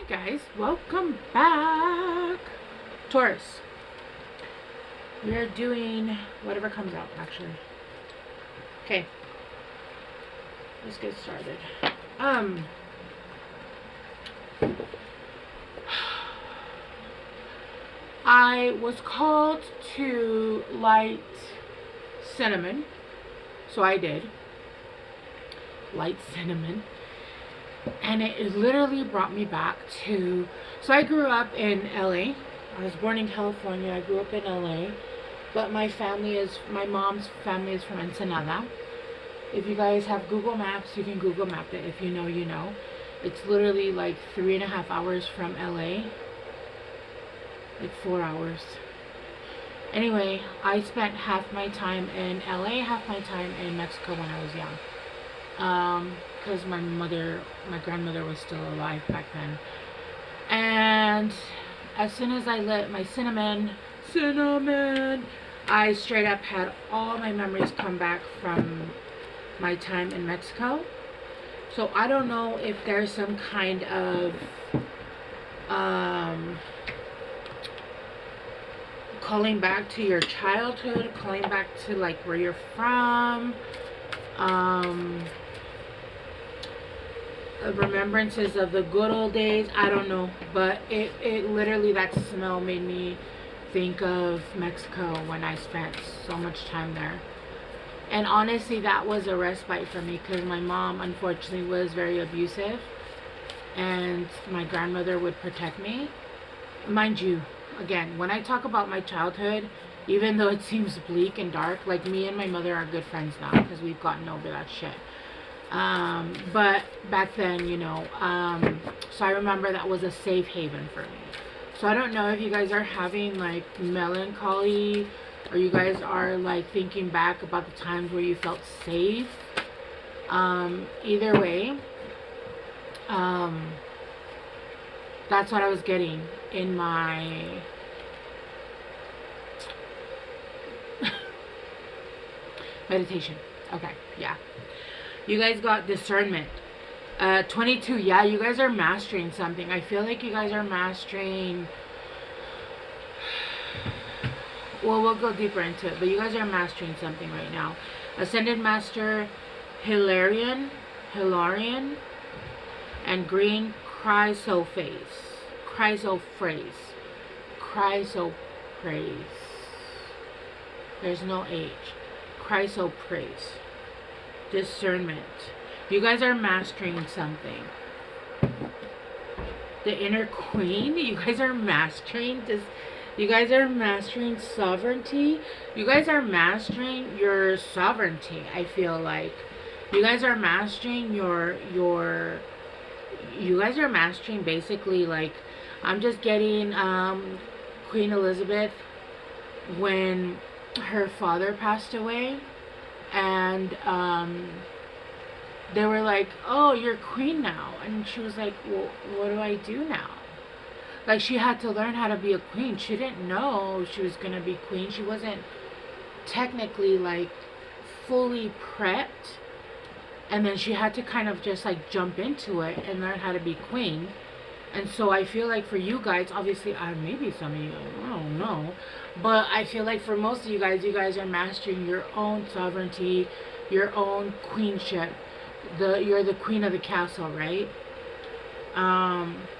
Guys, welcome back. Taurus, we are doing whatever comes out actually. Okay, let's get started. I was called to light cinnamon, so I did light cinnamon. And it literally brought me back to, so I grew up in LA. I was born in California. I grew up in LA. But my mom's family is from Ensenada. If you guys have Google Maps, you can Google Map it. If you know, you know. It's literally like 3.5 hours from LA. Like 4 hours. Anyway, I spent half my time in LA, half my time in Mexico when I was young. Because my grandmother was still alive back then. And as soon as I lit my cinnamon, I straight up had all my memories come back from my time in Mexico. So I don't know if there's some kind of calling back to your childhood, calling back to like where you're from, remembrances of the good old days. I don't know, but it literally, that smell made me think of Mexico when I spent so much time there. And honestly, that was a respite for me because my mom unfortunately was very abusive and my grandmother would protect me. Mind you, again, when I talk about my childhood, even though it seems bleak and dark, like me and my mother are good friends now because we've gotten over that shit. But back then, you know, so I remember that was a safe haven for me. So I don't know if you guys are having like melancholy or you guys are like thinking back about the times where you felt safe. Either way, that's what I was getting in my meditation. Okay, yeah. You guys got discernment. 22, yeah, you guys are mastering something. I feel like you guys are mastering, well, we'll go deeper into it, but you guys are mastering something right now. Ascended Master Hilarion, and green chrysoprase. There's no H. Chrysoprase. Discernment. You guys are mastering something. The inner queen. You guys are mastering this. You guys are mastering sovereignty. You guys are mastering your sovereignty. I feel like you guys are mastering you guys are mastering basically, like, I'm just getting Queen Elizabeth when her father passed away. And they were like, oh, you're queen now. And she was like, well, what do I do now? Like, she had to learn how to be a queen. She didn't know she was going to be queen. She wasn't technically, like, fully prepped. And then she had to kind of just, like, jump into it and learn how to be queen. And so I feel like for you guys, obviously, maybe some of you, I don't know. But I feel like for most of you guys are mastering your own sovereignty, your own queenship. You're the queen of the castle, right?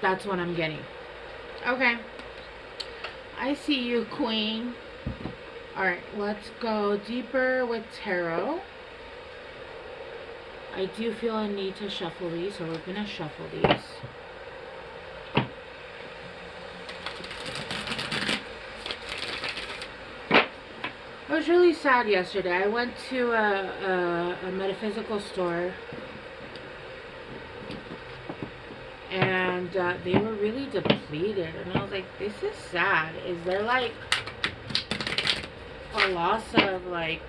That's what I'm getting. Okay. I see you, queen. Alright, let's go deeper with tarot. I do feel a need to shuffle these, so we're going to shuffle these. I was really sad yesterday. I went to a metaphysical store and they were really depleted, and I was like, this is sad. Is there like a loss of like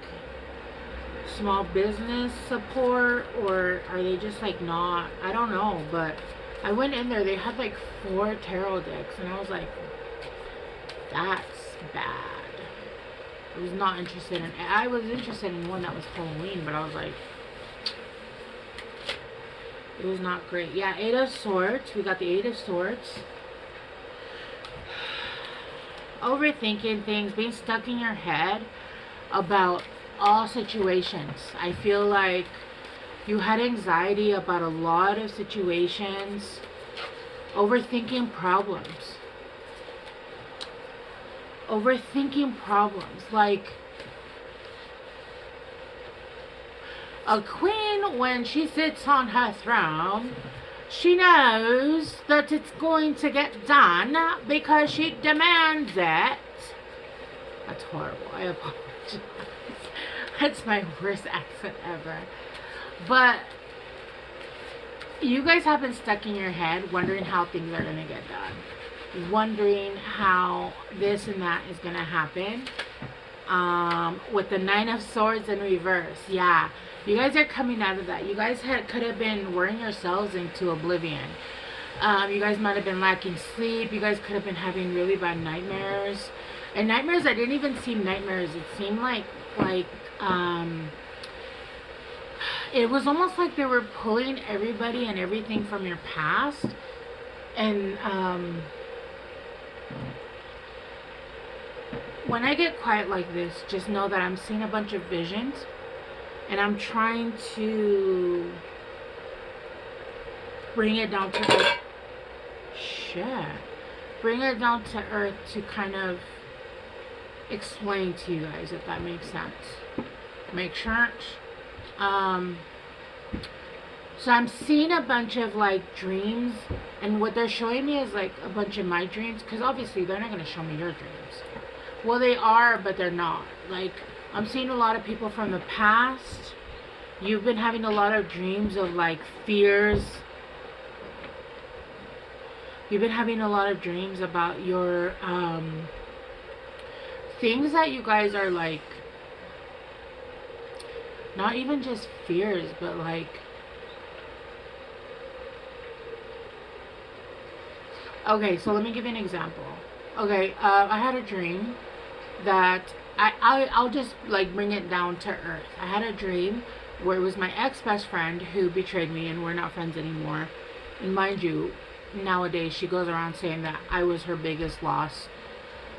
small business support, or are they just like not, I don't know. But I went in there, they had like 4 tarot decks, and I was like, that's bad. I was not interested in, I was interested in one that was Halloween, but I was like, It was not great. Yeah, Eight of Swords. We got the Eight of Swords. Overthinking things, being stuck in your head about all situations. I feel like you had anxiety about a lot of situations. Overthinking problems. Overthinking problems. Like, a queen, when she sits on her throne, she knows that it's going to get done because she demands it. That's horrible. I apologize. That's my worst accent ever. But you guys have been stuck in your head wondering how things are going to get done. Wondering how this and that is going to happen. With the Nine of Swords in reverse. Yeah. You guys are coming out of that. You guys could have been worrying yourselves into oblivion. You guys might have been lacking sleep. You guys could have been having really bad nightmares. And nightmares that didn't even seem nightmares. It seemed like it was almost like they were pulling everybody and everything from your past. And when I get quiet like this, just know that I'm seeing a bunch of visions. And I'm trying to bring it down to earth. Shit. Bring it down to earth to kind of explain to you guys, if that makes sense. Make sense? So I'm seeing a bunch of like dreams. And what they're showing me is like a bunch of my dreams. Because obviously they're not going to show me your dreams. Well, they are, but they're not. Like, I'm seeing a lot of people from the past. You've been having a lot of dreams of like fears. You've been having a lot of dreams about your things that you guys are like, not even just fears, but like, okay, so let me give you an example. Okay, I had a dream that I'll just like bring it down to earth. I had a dream where it was my ex-best friend who betrayed me and we're not friends anymore. And mind you, nowadays she goes around saying that I was her biggest loss.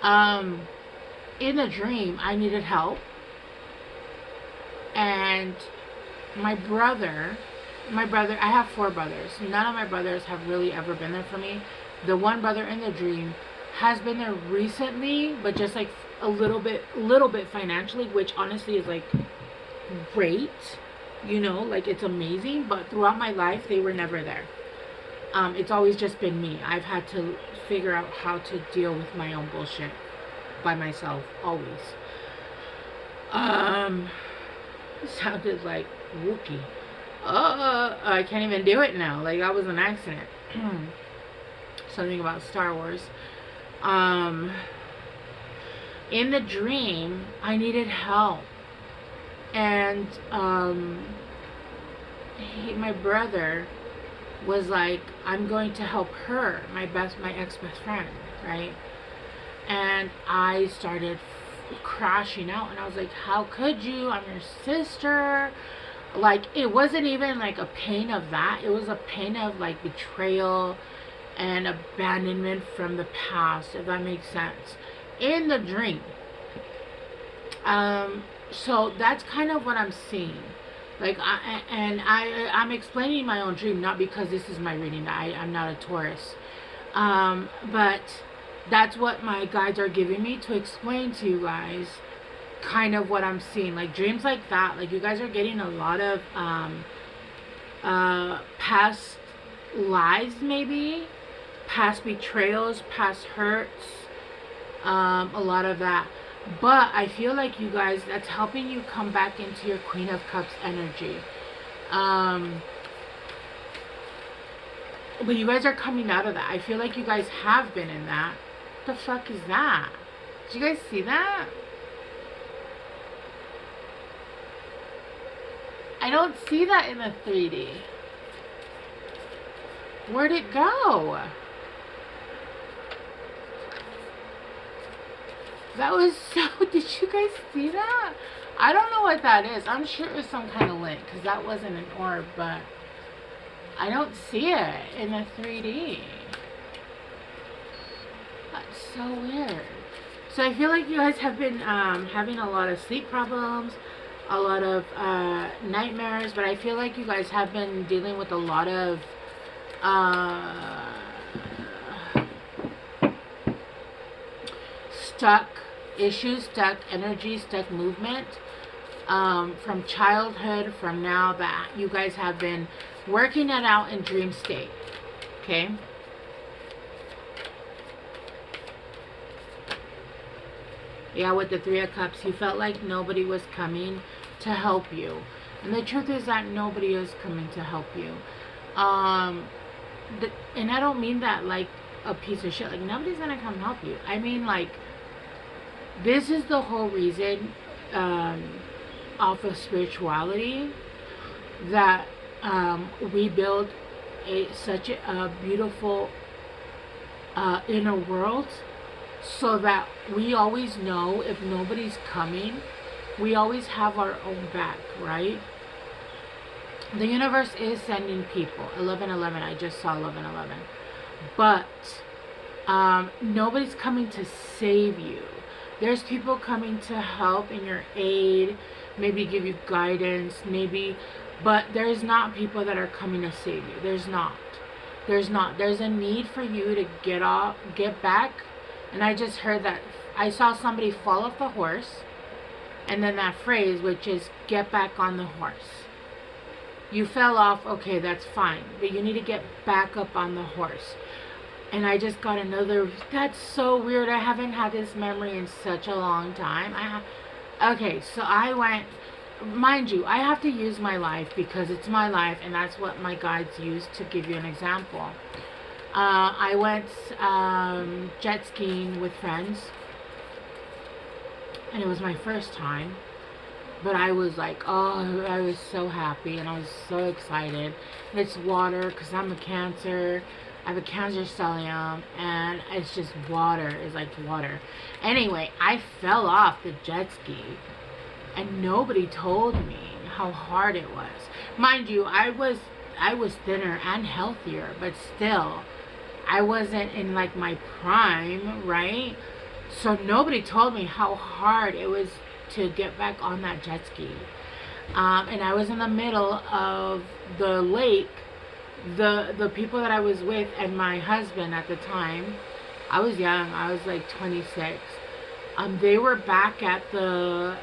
In the dream, I needed help. And my brother, I have 4 brothers. None of my brothers have really ever been there for me. The one brother in the dream has been there recently, but just like a little bit financially, which honestly is like great, you know, like it's amazing. But throughout my life, they were never there. It's always just been me. I've had to figure out how to deal with my own bullshit by myself, always. Sounded like Wookiee. I can't even do it now. Like, that was an accident. Something about Star Wars. In the dream, I needed help. And my brother was like, I'm going to help her, my ex-best friend, right? And I started crashing out, and I was like, how could you? I'm your sister. Like, it wasn't even like a pain of that. It was a pain of like betrayal and abandonment from the past, if that makes sense, in the dream. So that's kind of what I'm seeing. Like, I'm explaining my own dream, not because this is my reading. I'm not a Taurus. But that's what my guides are giving me to explain to you guys kind of what I'm seeing. Like, dreams like that, like, you guys are getting a lot of past lives, maybe past betrayals, past hurts, a lot of that. But I feel like you guys, that's helping you come back into your Queen of Cups energy. But you guys are coming out of that. I feel like you guys have been in that. What the fuck is that? Did you guys see that? I don't see that in the 3D. Where'd it go? That was so... Did you guys see that? I don't know what that is. I'm sure it was some kind of link, because that wasn't an orb, but... I don't see it in the 3D. That's so weird. So I feel like you guys have been having a lot of sleep problems, a lot of nightmares, but I feel like you guys have been dealing with a lot of stuck issues, stuck energy, stuck movement from childhood, from now that you guys have been working it out in dream state. Okay? Yeah, with the 3 of Cups, you felt like nobody was coming to help you. And the truth is that nobody is coming to help you. And I don't mean that like a piece of shit. Like, nobody's gonna come help you. I mean, like, this is the whole reason off of spirituality that we build such a beautiful inner world, so that we always know if nobody's coming, we always have our own back, right? The universe is sending people. 1111, I just saw 1111. But nobody's coming to save you. There's people coming to help in your aid, maybe give you guidance, maybe, but there's not people that are coming to save you. There's not. There's a need for you to get back. And I just heard that, I saw somebody fall off the horse, and then that phrase, which is get back on the horse. You fell off, okay, that's fine, but you need to get back up on the horse. And I just got another, that's so weird. I haven't had this memory in such a long time. Okay, so I went, mind you, I have to use my life because it's my life, and that's what my guides use to give you an example. I went jet skiing with friends, and it was my first time, but I was like, oh, I was so happy, and I was so excited. And it's water, because I'm a Cancer. I have a Cancer stellium, and it's just water. It's like water. Anyway, I fell off the jet ski, and nobody told me how hard it was. Mind you, I was thinner and healthier, but still, I wasn't in like my prime, right? So nobody told me how hard it was to get back on that jet ski. And I was in the middle of the lake. The people that I was with and my husband at the time, I was young, I was like 26. They were back at the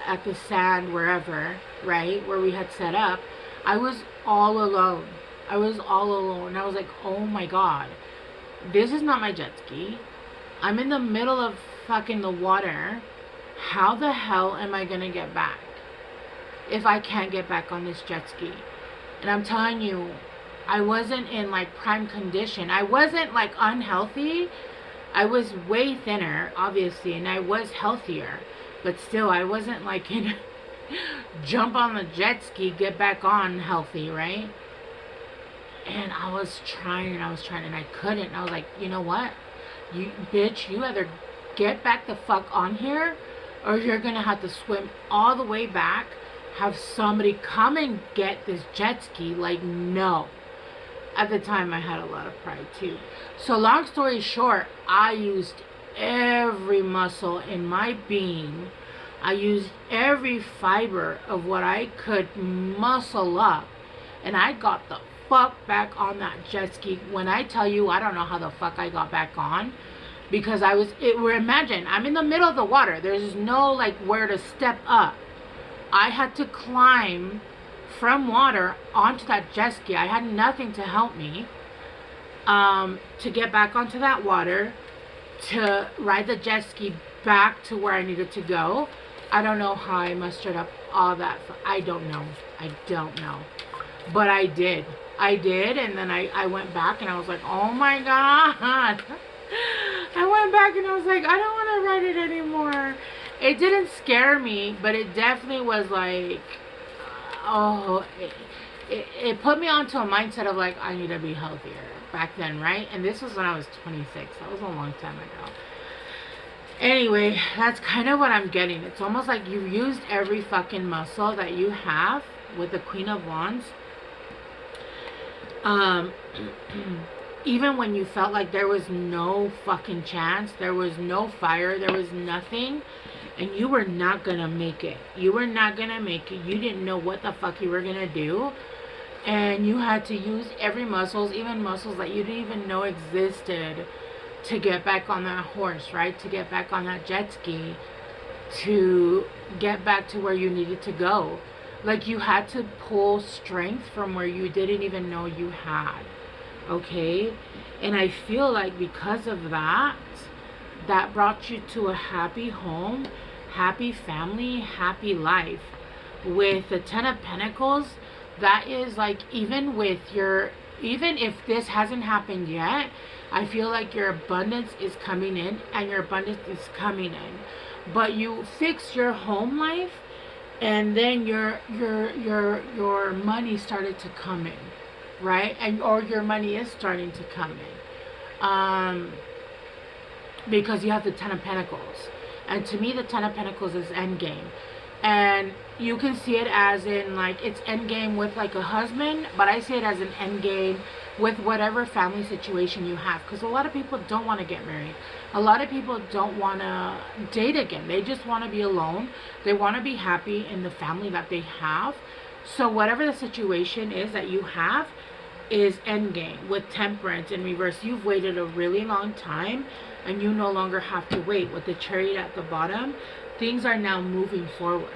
sand, wherever, right, where we had set up. I was all alone. I was like, oh my god, this is not my jet ski. I'm in the middle of fucking the water. How the hell am I gonna get back if I can't get back on this jet ski? And I'm telling you, I wasn't in like prime condition. I wasn't like unhealthy. I was way thinner, obviously, and I was healthier, but still, I wasn't like in jump on the jet ski, get back on healthy, right? And I was trying, and I couldn't. I was like, you know what? You bitch, you either get back the fuck on here, or you're gonna have to swim all the way back, have somebody come and get this jet ski. Like, no. At the time, I had a lot of pride too. So long story short, I used every muscle in my being. I used every fiber of what I could muscle up, and I got the fuck back on that jet ski. When I tell you, I don't know how the fuck I got back on, because imagine, I'm in the middle of the water. There's no like where to step up. I had to climb from water onto that jet ski. I had nothing to help me to get back onto that water, to ride the jet ski back to where I needed to go. I don't know how I mustered up all that. I don't know. But I did. And then I went back, and I was like, oh my god. I went back, and I was like, I don't want to ride it anymore. It didn't scare me, but it definitely was like, oh, it put me onto a mindset of like, I need to be healthier back then, right? And this was when I was 26. That was a long time ago. Anyway, that's kind of what I'm getting. It's almost like you've used every fucking muscle that you have with the Queen of Wands. Um, even when you felt like there was no fucking chance, there was no fire, there was nothing, and you were not gonna make it. You were not gonna make it. You didn't know what the fuck you were gonna do. And you had to use every muscles, even muscles that you didn't even know existed, to get back on that horse, right? To get back on that jet ski, to get back to where you needed to go. Like, you had to pull strength from where you didn't even know you had. Okay? And I feel like because of that, that brought you to a happy home, happy family, happy life. With the Ten of Pentacles, that is like, even if this hasn't happened yet, I feel like your abundance is coming in, and your abundance is coming in. But you fix your home life, and then your money started to come in, right? And or your money is starting to come in. Because you have the Ten of Pentacles. And to me, the Ten of Pentacles is endgame. And you can see it as in, like, it's endgame with, like, a husband. But I see it as an endgame with whatever family situation you have. Because a lot of people don't want to get married. A lot of people don't want to date again. They just want to be alone. They want to be happy in the family that they have. So whatever the situation is that you have is endgame with Temperance in reverse. You've waited a really long time, and you no longer have to wait. With the Chariot at the bottom, things are now moving forward.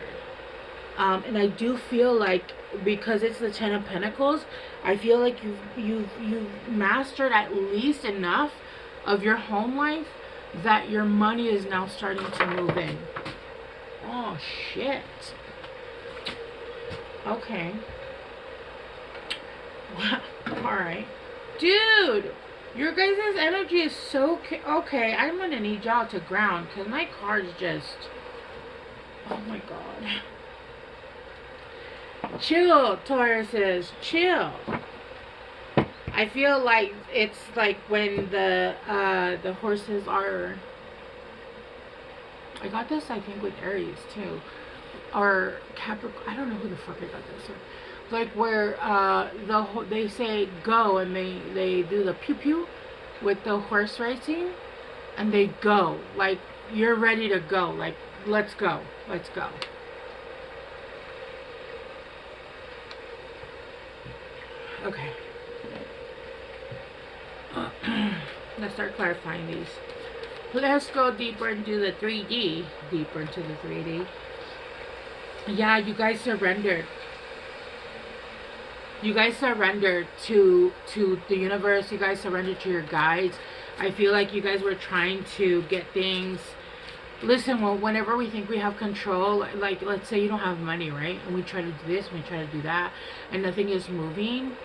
And I do feel like, because it's the Ten of Pentacles, I feel like you've mastered at least enough of your home life that your money is now starting to move in. Oh shit. Okay. Wow. Alright. Dude, your guys' energy is so... Okay, I'm gonna need y'all to ground, because my card's just... Oh my god. Chill, Tauruses. Chill. I feel like it's like when the horses are... I got this, I think, with Aries, too. Or Capricorn. I don't know who the fuck I got this with. Like where they say go, and they do the pew pew with the horse racing, and they go like you're ready to go, like let's go. Okay. Let's start clarifying these. Let's go deeper into the 3D. Deeper into the 3D. Yeah, you guys surrendered. You guys surrendered to the universe. You guys surrendered to your guides. I feel like you guys were trying to get things... Listen, well, whenever we think we have control, like, let's say you don't have money, right? And we try to do this, and we try to do that, and nothing is moving,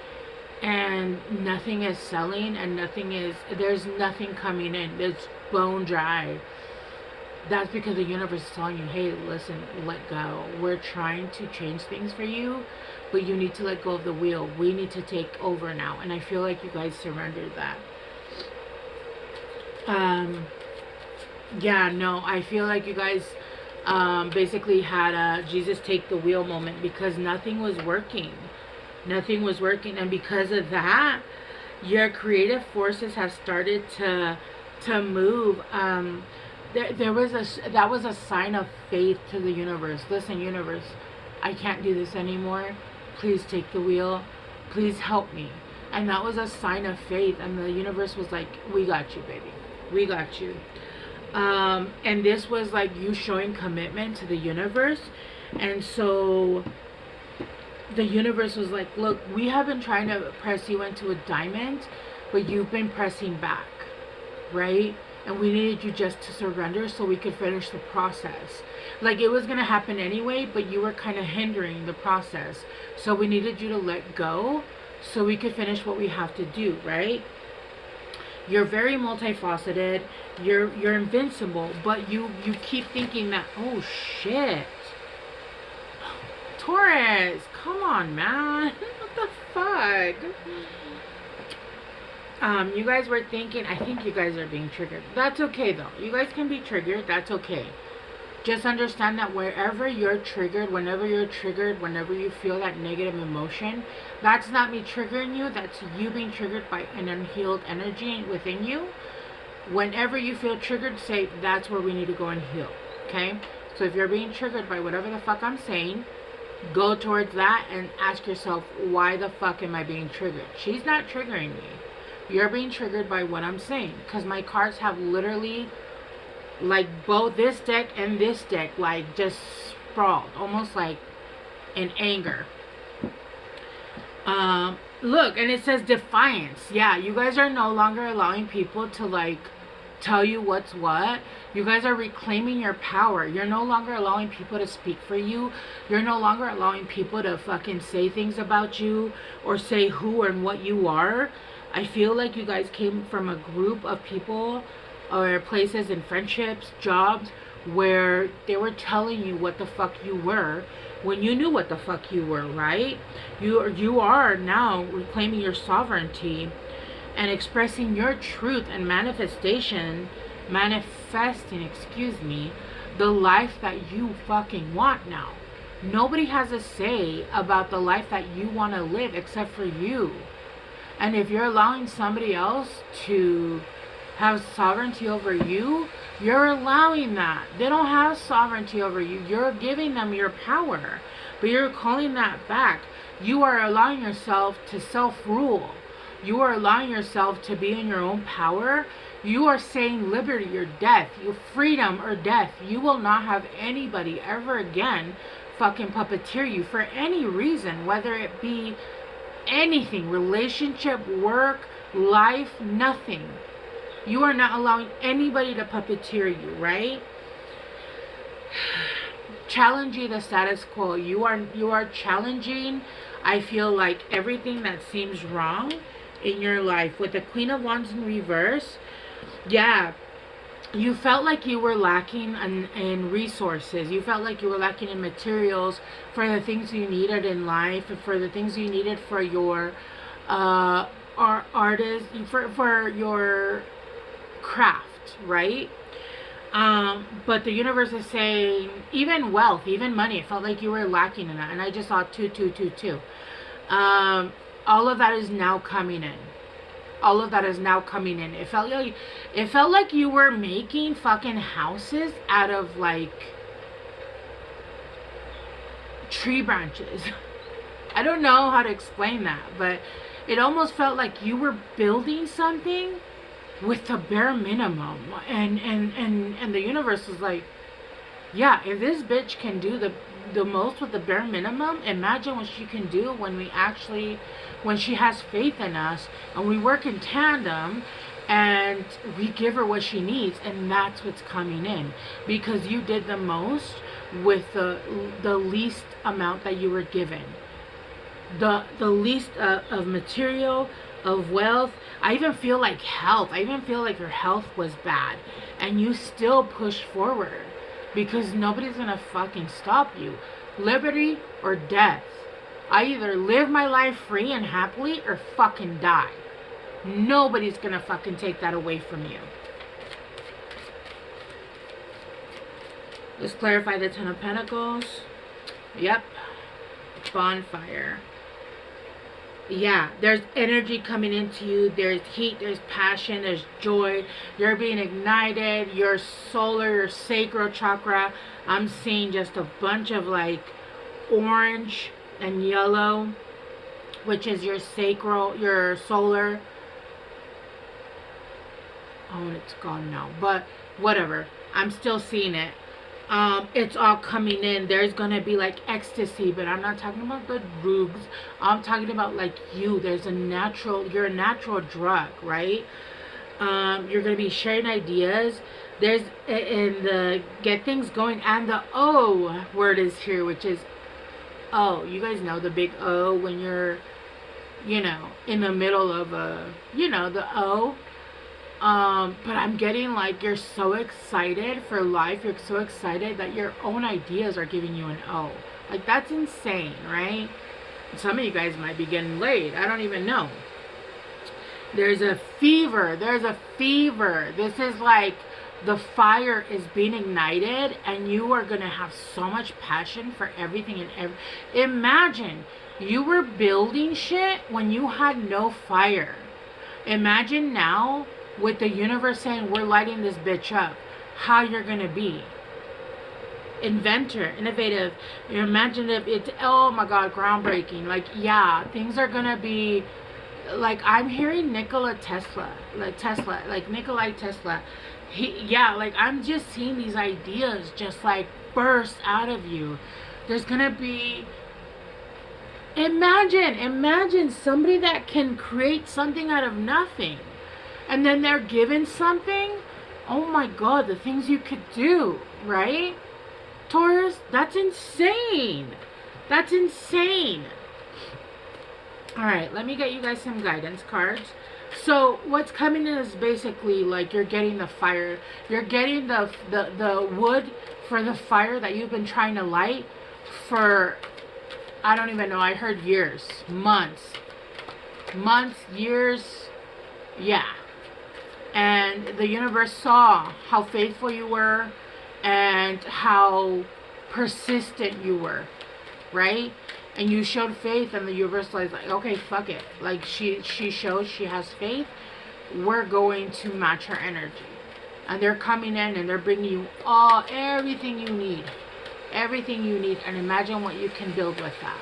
and nothing is selling, and there's nothing coming in. It's bone dry. That's because the universe is telling you, hey, listen, let go. We're trying to change things for you, but you need to let go of the wheel. We need to take over now. And I feel like you guys surrendered that. Yeah, no, I feel like you guys basically had a Jesus take the wheel moment, because nothing was working. Nothing was working. And because of that, your creative forces have started to move. That was a sign of faith to the universe. Listen, universe, I can't do this anymore. Please take the wheel. Please help me. And that was a sign of faith. And the universe was like, we got you, baby. We got you. And this was like you showing commitment to the universe. And so the universe was like, look, we have been trying to press you into a diamond, but you've been pressing back, right? And we needed you just to surrender so we could finish the process. Like, it was going to happen anyway, but you were kind of hindering the process. So we needed you to let go so we could finish what we have to do, right? You're very multifaceted. You're invincible, but you keep thinking that, oh shit. Taurus, come on, man. What the fuck? You guys were thinking, I think you guys are being triggered. That's okay, though. You guys can be triggered. That's okay. just understand that whenever you're triggered, whenever you feel that negative emotion, that's not me triggering you. That's you being triggered by an unhealed energy within you. Whenever you feel triggered, say, that's where we need to go and heal. Okay? So if you're being triggered by whatever the fuck I'm saying, go towards that and ask yourself, why the fuck am I being triggered? She's not triggering me. You're being triggered by what I'm saying. Because my cards have literally, like, both this deck and this deck, like, just sprawled. Almost like in anger. Look, and it says defiance. Yeah, you guys are no longer allowing people to, like, tell you what's what. You guys are reclaiming your power. You're no longer allowing people to speak for you. You're no longer allowing people to fucking say things about you or say who and what you are. I feel like you guys came from a group of people or places and friendships, jobs, where they were telling you what the fuck you were when you knew what the fuck you were, right? You are now reclaiming your sovereignty and expressing your truth and manifesting, the life that you fucking want now. Nobody has a say about the life that you want to live except for you. And if you're allowing somebody else to have sovereignty over you, you're allowing that. They don't have sovereignty over you. You're giving them your power, but you're calling that back. You are allowing yourself to self-rule. You are allowing yourself to be in your own power. You are saying liberty or death, your freedom or death. You will not have anybody ever again fucking puppeteer you for any reason, whether it be anything, relationship, work, life, nothing. You are not allowing anybody to puppeteer you, right? Challenging the status quo. You are challenging, I feel like, everything that seems wrong in your life. With the Queen of Wands in reverse, yeah, you felt like you were lacking in resources. You felt like you were lacking in materials for the things you needed in life, for the things you needed for your artist, for your craft, right? But the universe is saying, even wealth, even money, it felt like you were lacking in that. And I just saw 2. All of that is now coming in. All of that is now coming in. It felt like you were making fucking houses out of, like, tree branches. I don't know how to explain that, but it almost felt like you were building something with the bare minimum. And the universe was like, yeah, if this bitch can do the most with the bare minimum, imagine what she can do when she has faith in us and we work in tandem and we give her what she needs. And that's what's coming in, because you did the most with the least amount that you were given, the least of material, of wealth. I even feel like health. I even feel like your health was bad and you still pushed forward, because nobody's gonna fucking stop you. Liberty or death. I either live my life free and happily or fucking die. Nobody's gonna fucking take that away from you. Let's clarify the Ten of Pentacles. Yep. Bonfire. Yeah, there's energy coming into you. There's heat, there's passion, there's joy. You're being ignited. Your solar, your sacral chakra, I'm seeing just a bunch of, like, orange and yellow, which is your sacral, your solar. Oh, it's gone now, but whatever, I'm still seeing it. It's all coming in. There's gonna be, like, ecstasy, but I'm not talking about the drugs. I'm talking about, like, you're a natural drug, right? You're gonna be sharing ideas. There's in the get things going, and the O word is here, which is O. You guys know the big O when you're, in the middle of the O. But I'm getting, like, you're so excited for life. You're so excited that your own ideas are giving you an O. Like, that's insane, right? Some of you guys might be getting laid. I don't even know. There's a fever. This is like the fire is being ignited, and you are going to have so much passion for everything and imagine you were building shit when you had no fire. Imagine now with the universe saying we're lighting this bitch up, how you're going to be. Inventor, innovative, imaginative. It's, oh my god, groundbreaking. Like, yeah, things are going to be like, I'm hearing Nikolai Tesla, yeah, like, I'm just seeing these ideas just like burst out of you. There's gonna be, imagine somebody that can create something out of nothing, and then they're given something. Oh my god, the things you could do, right, Taurus? That's insane. That's insane. All right, let me get you guys some guidance cards. So what's coming in is basically like you're getting the fire. You're getting the wood for the fire that you've been trying to light for, I don't even know, I heard years, months, years. Yeah. And the universe saw how faithful you were and how persistent you were, right? And you showed faith, and the universe was like, okay, fuck it. Like, she shows she has faith. We're going to match her energy. And they're coming in and they're bringing you everything you need. Everything you need. And imagine what you can build with that.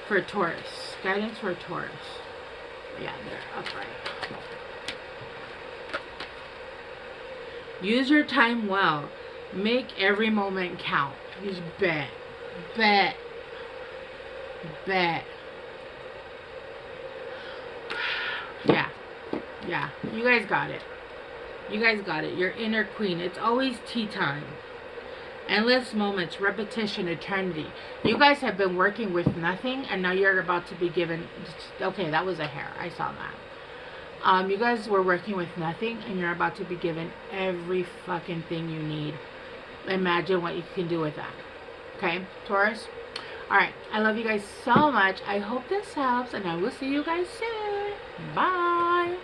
For Taurus. Guidance for Taurus. Yeah, they're upright. Use your time well. Make every moment count. Use bet. Yeah, you guys got it. Your inner queen. It's always tea time. Endless moments, repetition, eternity. You guys have been working with nothing, and now you're about to be given, okay, that was a hair, I saw that. You guys were working with nothing, and you're about to be given every fucking thing you need. Imagine what you can do with that. Okay, Taurus? Alright, I love you guys so much. I hope this helps, and I will see you guys soon. Bye.